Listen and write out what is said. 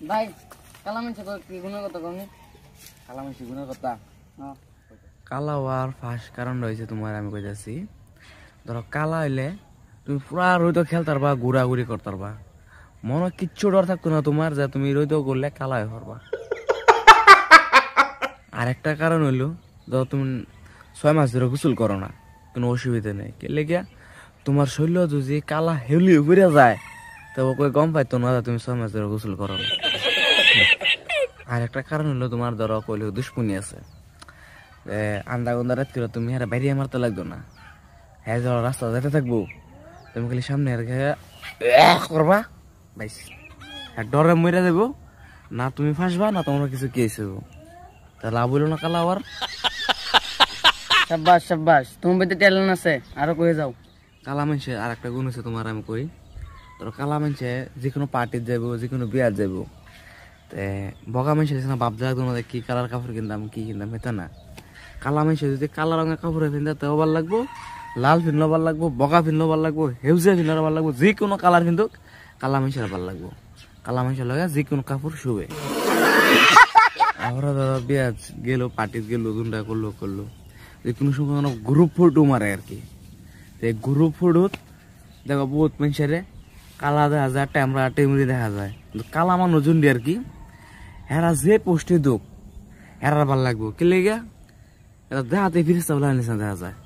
ভাই কালা মানুষ কি গুণের কথা কমনি? কালা মানুষ গুণের কথা হ্যাঁ কালা হওয়ার ফার্স্ট কারণ রয়েছে তোমার আমি কইতাছি। ধরো কালা হইলে তুমি পুরা রইতো খেলতারবা, ঘুরাঘুরি করতারবা, মনে কিচ্ছু ডর থাকতো না তোমার যে তুমি রইতো করলে কালা হয়ে পারবা। আরেকটা কারণ হইলো ধরো তুমি 6 মাস ধরে গোসল করো না, কোনো অসুবিধা নেই। কে লেগিয়া তোমার শরীর যদি কালা হেলি উপরে যায় তবে কই গম পাইতো না তুমি 6 মাস ধরে গোসল করো না। আর একটা কারণ হলো তোমার ধরো কইলে দুশ্মনী আছে, আন্দা গন্দা রাত করে তুমি আর বাইরে মারতে লাগতো না। হ্যাঁ ধরো রাস্তা যেতে থাকবো, তুমি খালি সামনে আর করবা বাইস, আর ডরে মরে যাবো না, তুমি ফাঁসবা না তোমার কিছু কেস হইব। তা লাভ হইলো না কালা হওয়ার। সাব্বাস সাব্বাস, তোমার বাড়িতে ট্যালেন্ট আছে, আরো কয়ে যাও। কালা মানুষের আর একটা গুণ আছে তোমার আমি কই, ধরো কালা মানুষে যে কোনো পার্টিতে যাবো, যে কোনো বিয়ার যাবো, বগা মানুষের না ভাব লাগতো না কি কালার কাপড় কিনতাম কি কিনতাম, এটা না। কালা মানুষে যদি কালা রঙের কাপড় কিনতে তাও ভালো লাগবো, লাল ফিনলেও ভালো লাগবো, বগা ফিনলেও ভালো লাগবো, হেউজিয়া ফিনলেও ভালো লাগবো, যে কোনো কালার ফিনতুক কালা মানুষের ভালো লাগবো। কালা মানুষের লাগে যে কোনো কাপড় শুবে। আমরা ধরো বিয়া গেলো, পার্টিতে গেলো, দুটা করলো, যে কোনো সময় গ্রুপ ফটো মারে আর কি। গ্রুপ ফটোত দেখো বহুত মানুষের কালা দেখা যায়, ট্যামরা টেমরি দেখা যায়, কালা মানুষ জুন্ডি আর কি। হেরা যে পোস্টে দুঃখ হেরার ভাল লাগবো, কে লেগে এরা দেখাতে ফিরিস্তা বলে নিচে দেখা যায়।